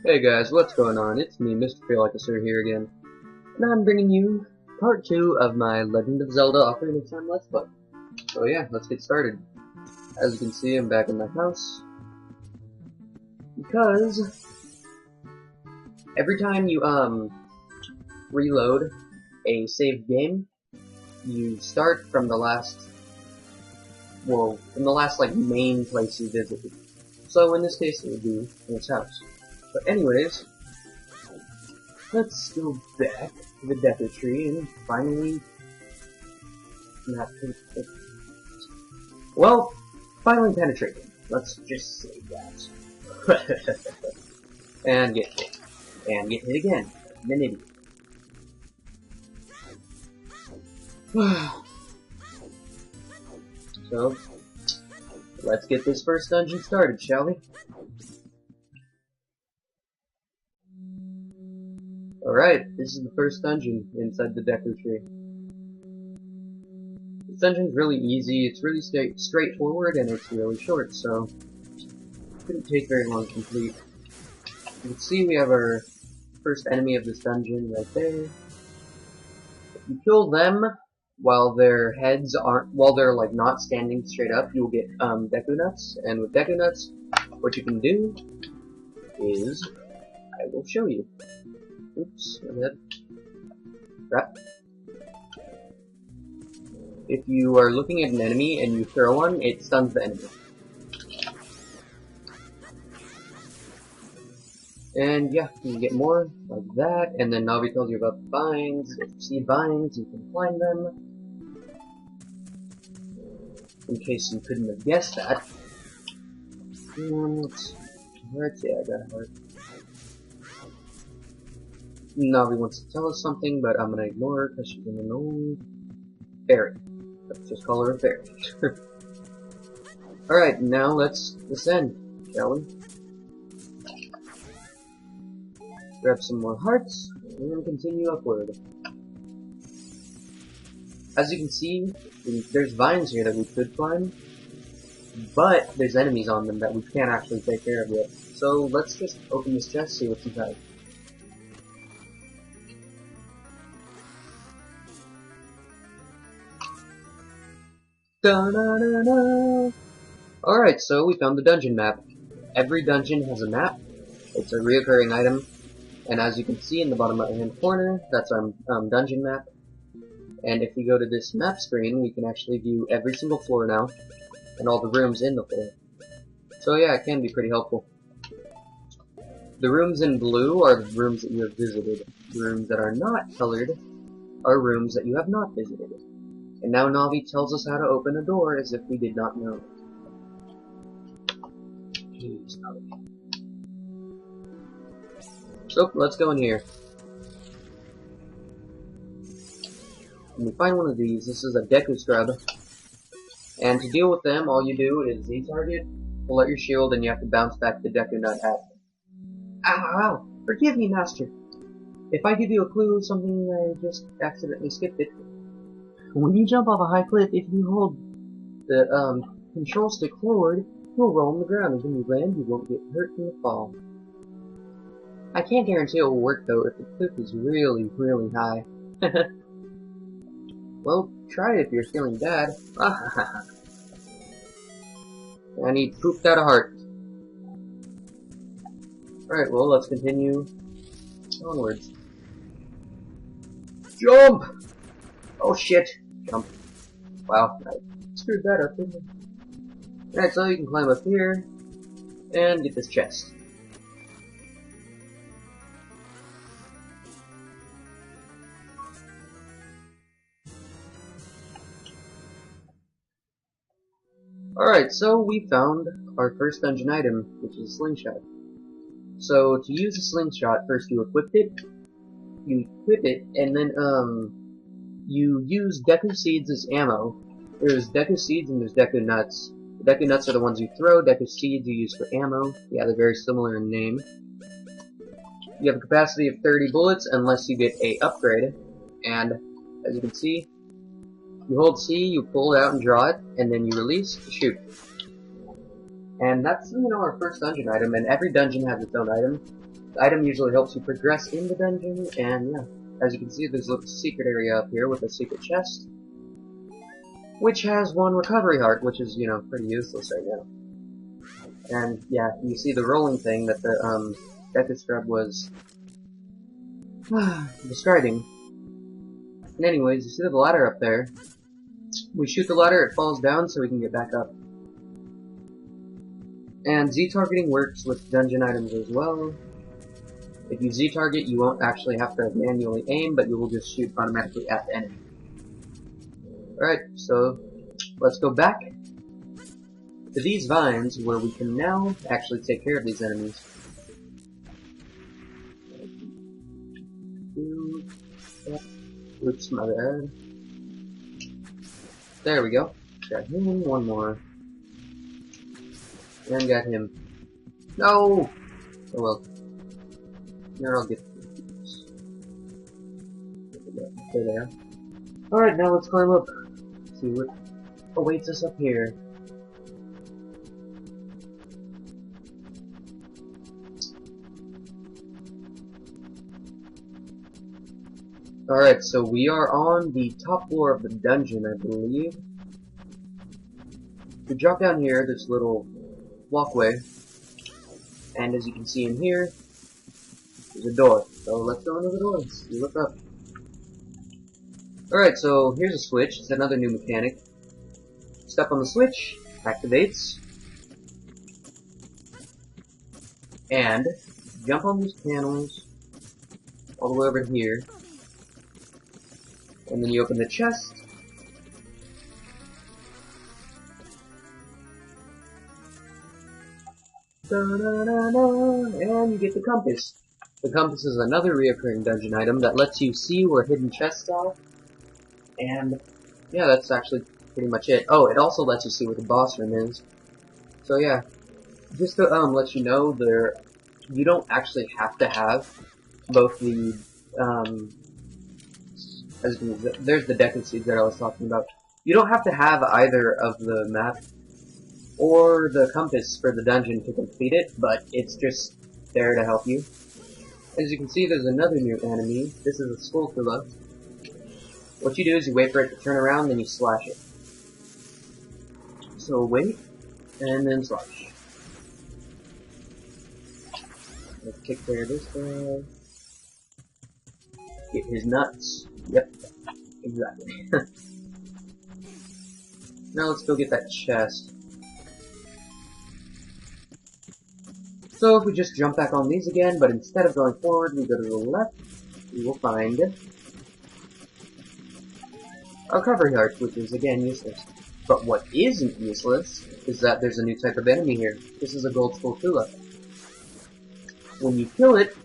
Hey guys, what's going on? It's me, Mr. Feel Like a Sir here again, and I'm bringing you part 2 of my Legend of Zelda Ocarina of Time Let's Play. So yeah, let's get started. As you can see, I'm back in my house, because every time you reload a saved game, you start from the last, like main place you visited. So in this case, it would be in his house. But anyways, let's go back to the Deku Tree and finally finally penetrate it. Let's just say that. And get hit. And get hit again. I'm an idiot. So, let's get this first dungeon started, shall we? Alright, this is the first dungeon inside the Deku Tree. This dungeon's really easy, it's really straightforward, and it's really short, so it shouldn't take very long to complete. You can see we have our first enemy of this dungeon right there. If you kill them while their heads they're like not standing straight up, you'll get Deku Nuts, and with Deku Nuts, what you can do is, I will show you. Oops, my head. Crap. If you are looking at an enemy and you throw one, it stuns the enemy. And yeah, you can get more like that, and then Navi tells you about the vines. If you see vines, you can climb them. In case you couldn't have guessed that. Heart, yeah, I got a heart. Navi wants to tell us something, but I'm gonna ignore her because she's an annoying fairy. Let's just call her a fairy. Alright, now let's descend, shall we? Grab some more hearts, and then continue upward. As you can see, there's vines here that we could climb, but there's enemies on them that we can't actually take care of yet. So let's just open this chest, see what's inside. Alright, so we found the dungeon map. Every dungeon has a map. It's a reoccurring item. And as you can see in the bottom right hand corner, that's our dungeon map. And if we go to this map screen, we can actually view every single floor now, and all the rooms in the floor. So yeah, it can be pretty helpful. The rooms in blue are the rooms that you have visited. The rooms that are not colored are rooms that you have not visited. And now Navi tells us how to open a door as if we did not know. Jeez, Navi. So, let's go in here. When we find one of these, this is a Deku Scrub. And to deal with them, all you do is Z-target, pull out your shield, and you have to bounce back the Deku Nut at them. Ow, ow! Forgive me, Master! If I give you a clue, something I just accidentally skipped it. When you jump off a high cliff, if you hold the control stick forward, you'll roll on the ground, and when you land, you won't get hurt from the fall. I can't guarantee it will work though if the cliff is really, really high. Well, try it if you're feeling bad. And he pooped out a heart. Alright, well, let's continue onwards. Jump! Oh shit! Jump. Wow, I screwed that up, didn't I? Alright, so you can climb up here and get this chest. Alright, so we found our first dungeon item, which is a slingshot. So to use a slingshot, first you equip it, and then you use Deku Seeds as ammo. There's Deku Seeds and there's Deku Nuts. The Deku Nuts are the ones you throw, Deku Seeds you use for ammo. Yeah, they're very similar in name. You have a capacity of 30 bullets unless you get a upgrade, and as you can see, you hold C, you pull it out and draw it, and then you release to shoot. And that's, our first dungeon item, and every dungeon has its own item. The item usually helps you progress in the dungeon, and yeah. As you can see, there's a little secret area up here with a secret chest, which has one recovery heart, which is, pretty useless right now. And yeah, you see the rolling thing that the Deku Scrub was describing. And anyways, you see the ladder up there. We shoot the ladder, it falls down so we can get back up. And Z-targeting works with dungeon items as well. If you Z-target, you won't actually have to manually aim, but you will just shoot automatically at the enemy. Alright, so let's go back to these vines where we can now actually take care of these enemies. Oops, my bad. There we go. Got him, one more. And got him. No! Oh well. Here, I'll get these. There they are. Alright, now let's climb up. See what awaits us up here. Alright, so we are on the top floor of the dungeon, I believe. We drop down here, this little walkway, and as you can see in here, there's a door. So let's go into the door and see what's up. Alright, so here's a switch. It's another new mechanic. Step on the switch, activates, and jump on these panels all the way over here. And then you open the chest. And you get the compass. The compass is another reoccurring dungeon item that lets you see where hidden chests are. And yeah, that's actually pretty much it. Oh, it also lets you see where the boss room is. So yeah, just to let you know, you don't actually have to have both the there's the Deku Seeds that I was talking about. You don't have to have either of the map or the compass for the dungeon to complete it, but it's just there to help you. As you can see, there's another new enemy. This is a Skulltula. What you do is you wait for it to turn around, then you slash it. So wait, and then slash. Let's kick care of this guy. Get his nuts. Yep, exactly. Now let's go get that chest. So if we just jump back on these again, but instead of going forward, we go to the left, we will find our recovery heart, which is again useless. But what isn't useless is that there's a new type of enemy here. This is a gold Skulltula. When you kill it,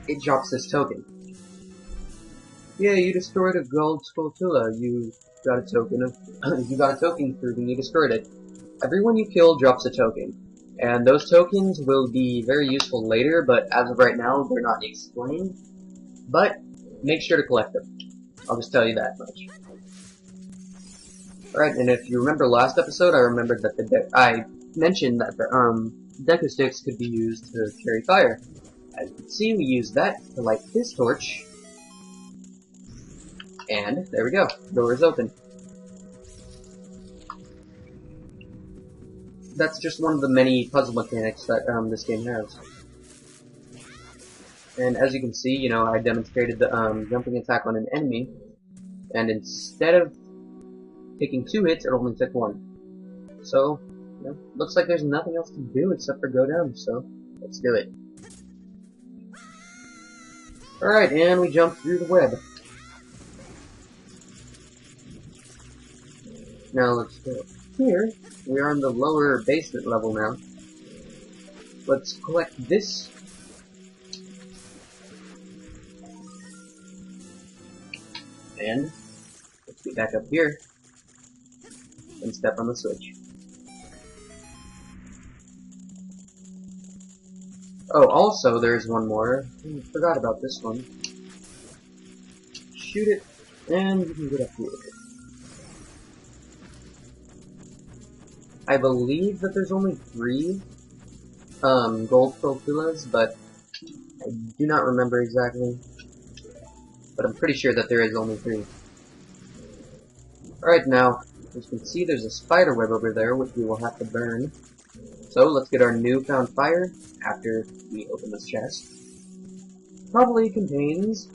it drops this token. Yeah, you destroyed a gold Skulltula. You got a token proving you destroyed it. Everyone you kill drops a token. And those tokens will be very useful later, but as of right now, they're not explained. But make sure to collect them. I'll just tell you that much. Alright, and if you remember last episode, I remembered that I mentioned that the Deku Sticks could be used to carry fire. As you can see, we use that to light this torch. And there we go. Door is open. That's just one of the many puzzle mechanics that this game has. And as you can see, I demonstrated the jumping attack on an enemy, and instead of taking 2 hits, it only took 1. So, looks like there's nothing else to do except for go down, so let's do it. Alright, and we jump through the web. Now let's go here. We are on the lower basement level now. Let's collect this. And let's get back up here and step on the switch. Oh, also there's one more. I forgot about this one. Shoot it, and you can get up here. I believe that there's only 3 gold TLoZ, but I do not remember exactly. But I'm pretty sure that there is only 3. Alright, now, as you can see, there's a spider web over there, which we will have to burn. So, let's get our newfound fire after we open this chest. Probably contains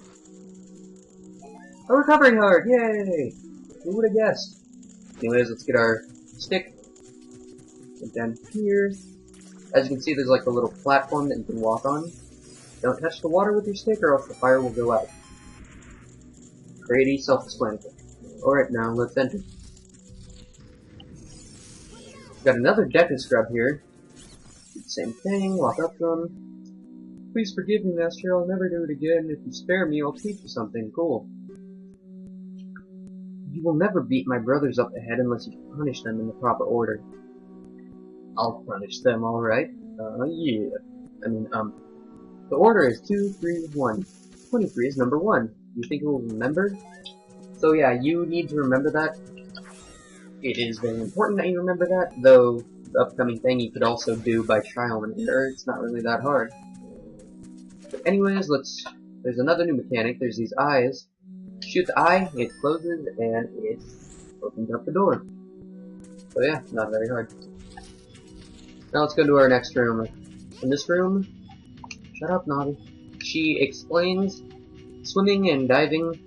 a recovery heart! Yay! Who would have guessed? Anyways, let's get our stick. Get down here. As you can see, there's like a little platform that you can walk on. Don't touch the water with your stick or else the fire will go out. Pretty self-explanatory. Alright, now let's enter. Got another Deku Scrub here. Do the same thing, walk up to him. Please forgive me, Master, I'll never do it again. If you spare me, I'll teach you something cool. You will never beat my brothers up the head unless you punish them in the proper order. I'll punish them, alright. Yeah. The order is 2, 3, 1. 23 is number 1. You think it will remember? So yeah, you need to remember that. It is very important that you remember that, though the upcoming thing you could also do by trial and error. It's not really that hard. But anyways, there's another new mechanic. There's these eyes. Shoot the eye, it closes, and it opens up the door. So yeah, not very hard. Now let's go to our next room. In this room, shut up, Navi. She explains swimming and diving.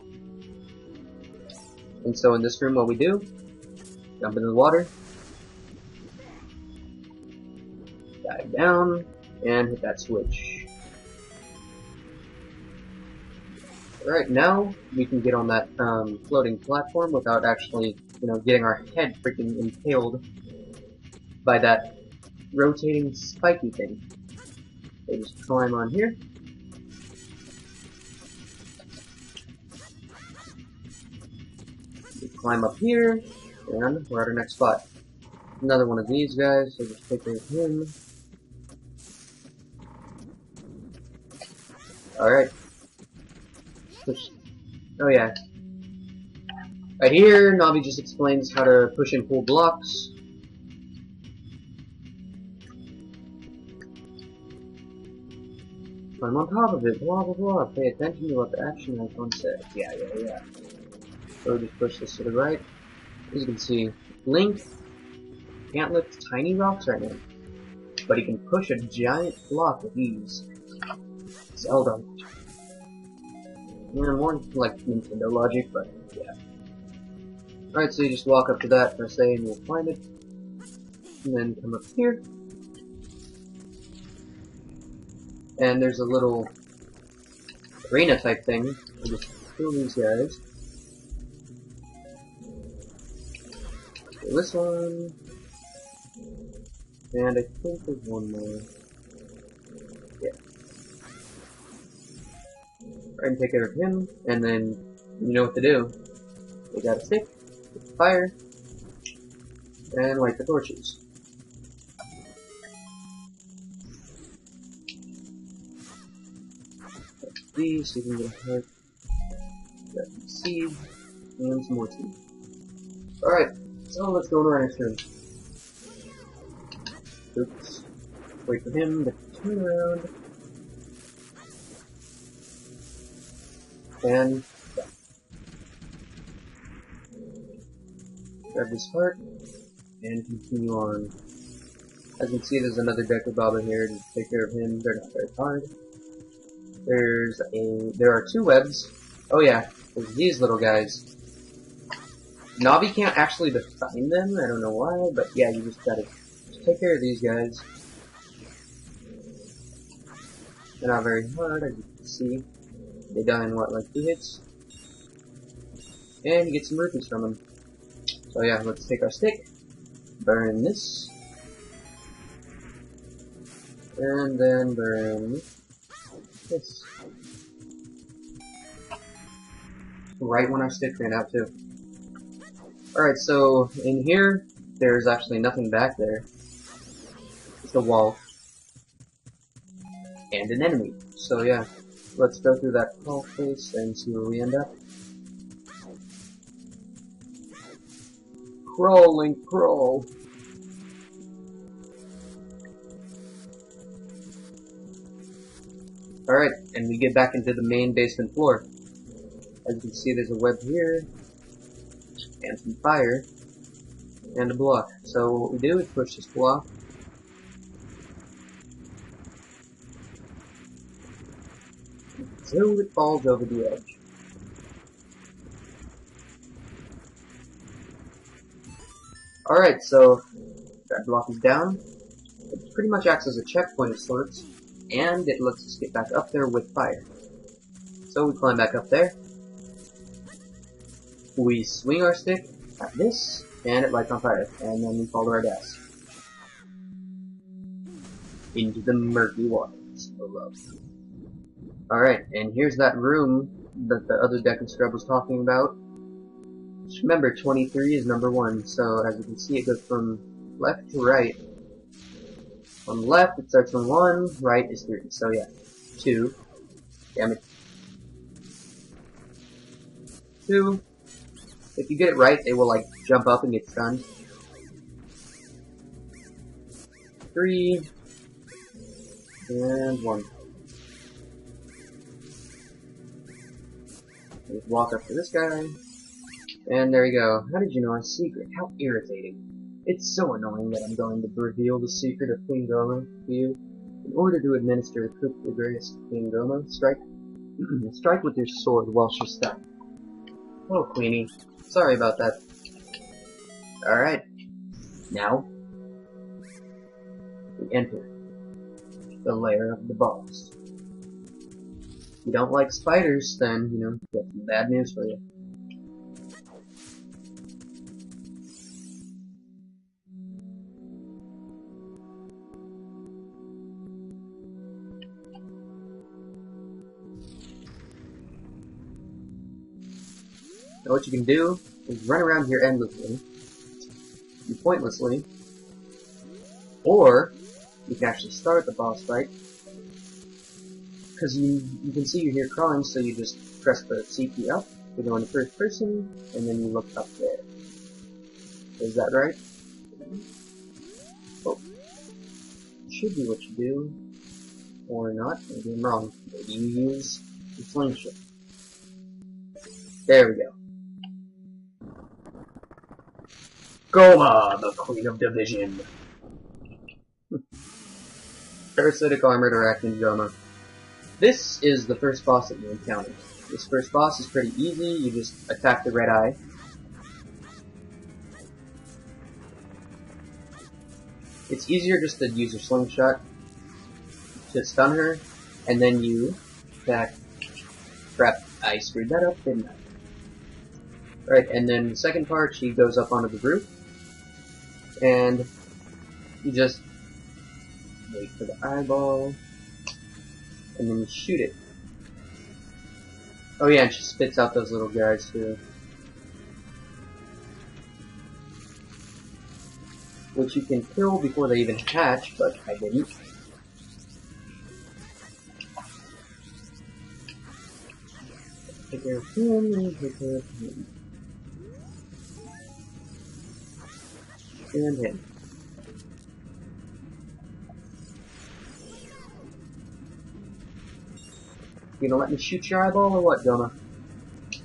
And so in this room, what we do, jump into the water, dive down, and hit that switch. Alright, now we can get on that floating platform without actually, getting our head freaking impaled by that rotating spiky thing. So just climb on here. We climb up here, and we're at our next spot. Another one of these guys, so just take care of him. Alright. Push. Oh yeah. Right here, Navi just explains how to push and pull blocks. Climb on top of it, blah blah blah. Pay attention to what the action icon says. Yeah. So just push this to the right. As you can see, Link can't lift tiny rocks right now, but he can push a giant block with ease. Zelda. More like Nintendo logic, but yeah. Alright, so you just walk up to that per se and you'll find it. And then come up here. And there's a little arena type thing. You just kill these guys. Kill this one. And I think there's one more. Yeah. And take care of him, and then you know what to do. You got a stick, get the fire, and light the torches. These, so you can get a heart, got some seeds, and some more seeds. Alright, so let's go to our next room. Oops. Wait for him to turn around. And yeah. Grab this heart and continue on. As you can see, there's another Deku Baba here to take care of him. They're not very hard. There are 2 webs. Oh yeah, there's these little guys. Navi can't actually define them. I don't know why, but yeah, you just gotta take care of these guys. They're not very hard, as you can see. They die in what, like 2 hits? And you get some rupees from them. So yeah, let's take our stick, burn this, and then burn this. Right when our stick ran out too. Alright, so in here, there's actually nothing back there. It's a wall. And an enemy. So yeah. Let's go through that crawl space and see where we end up. Crawl, Link, crawl. Alright, and we get back into the main basement floor. As you can see, there's a web here, and some fire, and a block. So what we do is push this block, until it falls over the edge. Alright, so that block is down. It pretty much acts as a checkpoint of sorts, and it lets us get back up there with fire. So we climb back up there. We swing our stick at this, and it lights on fire, and then we fall to our death. Into the murky waters below. Alright, and here's that room that the other Deku Scrub was talking about. Just remember, 23 is number 1, so as you can see, it goes from left to right. On the left, it starts from 1, right is 3, so yeah. 2. Damn it. 2. If you get it right, they will, like, jump up and get stunned. 3. And 1. Just walk up to this guy. And there you go. How did you know our secret? How irritating. It's so annoying that I'm going to reveal the secret of Queen Goma to you. In order to administer the Cook the Grace Queen Goma, strike with your sword while she's stuck. Oh, Queenie. Sorry about that. Alright. Now, we enter the lair of the boss. If you don't like spiders, then, you know, got some bad news for you. Now what you can do is run around here endlessly, pointlessly, or you can actually start the boss fight, because you can see you're here crawling, so you just press the C key up to go into first person, and then you look up there. Is that right? Oh. Should be what you do, or not. Maybe I'm wrong. Maybe you use the slingshot. There we go. Goma, the Queen of Division. Parasitic Armored Arachnid Goma. This is the first boss that you encounter. This first boss is pretty easy. You just attack the red eye. It's easier just to use your slingshot to stun her, and then you attack. Crap, I screwed that up, didn't I? Right, and then the second part, she goes up onto the roof, and you just wait for the eyeball, and then you shoot it. Oh yeah, and she spits out those little guys too. Which you can kill before they even hatch, but I didn't. Take care of him, and take care of him. And him. You gonna let me shoot your eyeball or what, Goma?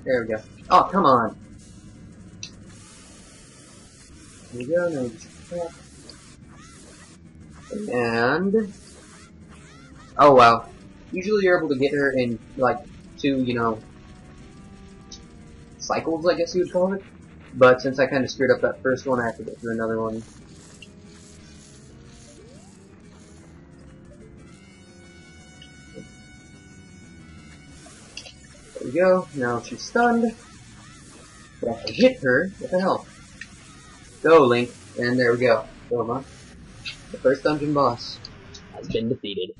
There we go. Oh, come on! There we go, now we just attack. And... oh wow. Usually you're able to get her in, like, 2, you know, cycles, I guess you would call it. But since I kind of screwed up that first one, I have to go through another one. There we go. Now she's stunned. But I can hit her. What the hell? Go, Link. And there we go. Goma. The first dungeon boss has been defeated.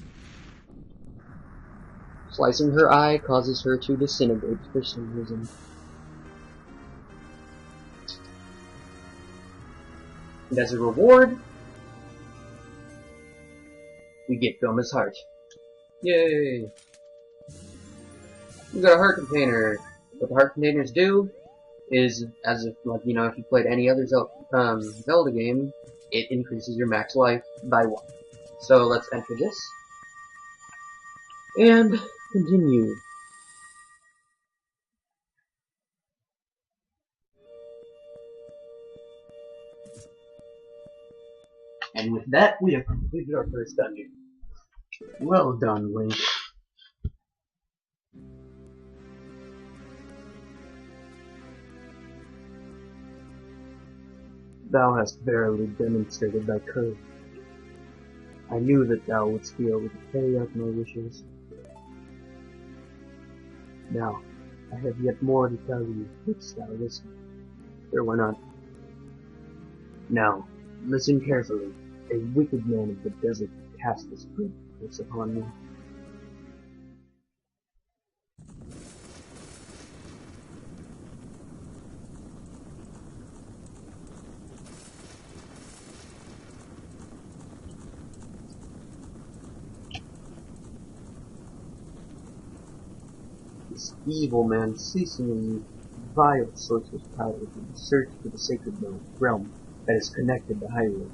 Slicing her eye causes her to disintegrate for some reason. And as a reward, we get Goma's heart. Yay! We got a heart container. What the heart containers do is, as if, like, you know, if you played any other Zelda game, it increases your max life by 1. So let's enter this. And continue. And with that, we have completed our first dungeon. Well done, Link. Thou hast verily demonstrated thy courage. I knew that thou wouldst be able to carry out my wishes. Now, I have yet more to tell you, wouldst thou listen? Or why not? Now, listen carefully. A wicked man of the desert cast this great curse upon me. This evil man ceasingly used vile sorcerer's powers in the search for the sacred realm that is connected to Hyrule.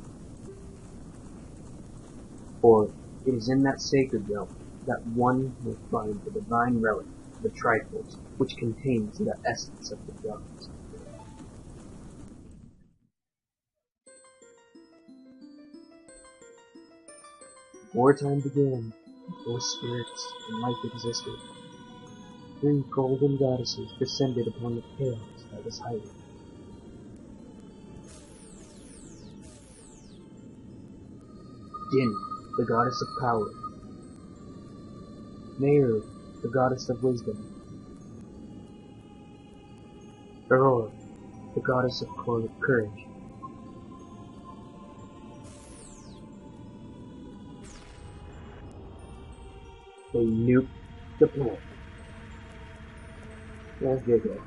For it is in that sacred realm that one will find the divine relic, the TLoZ, which contains the essence of the gods. Before time began, before spirits and life existed, 3 golden goddesses descended upon the chaos that was Hyrule. Din, the goddess of power. Meru, the goddess of wisdom. Aurora, the goddess of courage. They nuked the planet. There you go.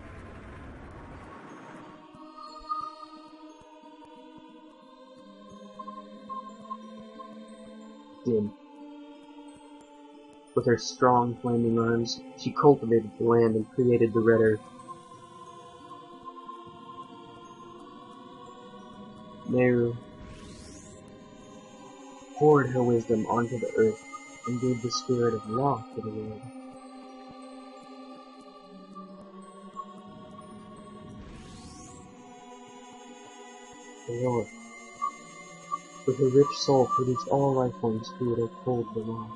Din. With her strong, flaming arms, she cultivated the land and created the Red Earth. Meru poured her wisdom onto the earth and gave the spirit of law to the world. Aurora, with her rich soul, produced all life forms who would uphold the law.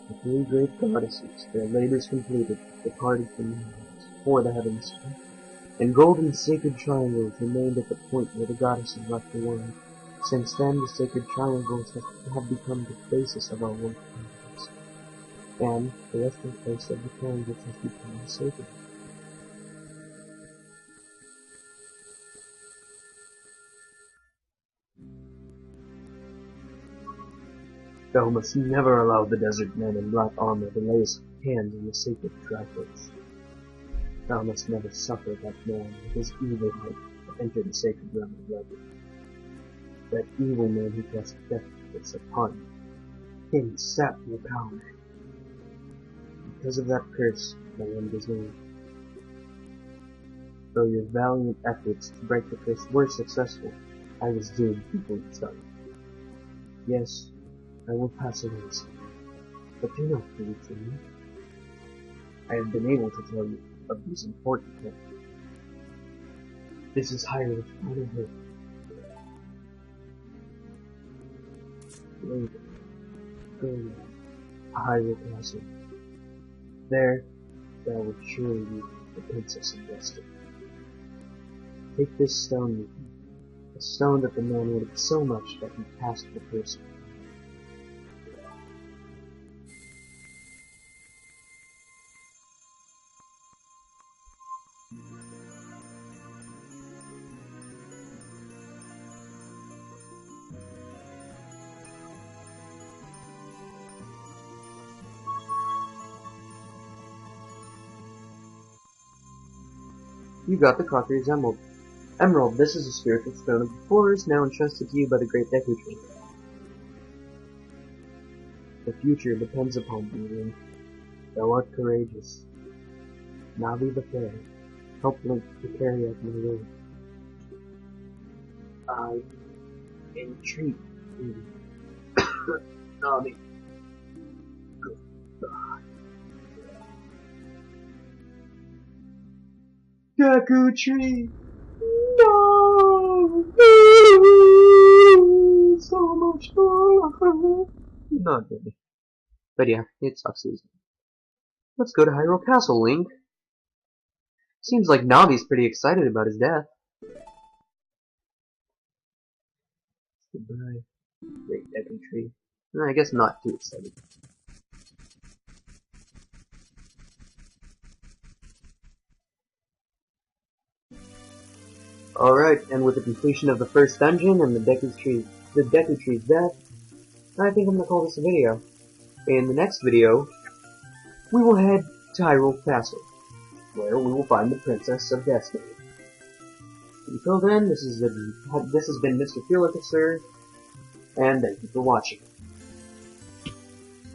The 3 great goddesses, their labors completed, departed from the heavens, for the heavens, and golden sacred triangles remained at the point where the goddesses left the world. Since then, the sacred triangles have become the basis of our work practice, and the resting place of the triangles has become sacred. Thou must never allow the desert man in black armor to lay his hands on the sacred TLoZ. Thou must never suffer that man with his evil heart to enter the sacred realm of legend. That evil man who cast death curse upon you, him sap your power. Because of that curse, my end is near. Though your valiant efforts to break the curse were successful, I was doomed before it started. Yes, I will pass away soon, but do not grieve for me. I have been able to tell you of these important things. This is Hyrule's final hope. Later, go now, to Hyrule Castle. There, thou wilt surely meet the Princess of Destiny. Take this stone with you, a stone that the man wanted so much that he cast the curse. You got the Conqueror's Emerald. Emerald, this is a spiritual stone of the forest now entrusted to you by the great Deku Tree. The future depends upon thee, Link. Thou art courageous. Navi the Fair. Help Link to carry out my will. I entreat you, Navi. Deku Tree! No! So much fun! Not really. But yeah, it's off-season. Let's go to Hyrule Castle, Link. Seems like Navi's pretty excited about his death. Goodbye, great Deku Tree. I guess not too excited. Alright, and with the completion of the first dungeon and the Deku Tree's death, I think I'm gonna call this a video. In the next video, we will head to Hyrule Castle, where we will find the Princess of Destiny. Until then, this has been Mr. Felix, sir, and thank you for watching.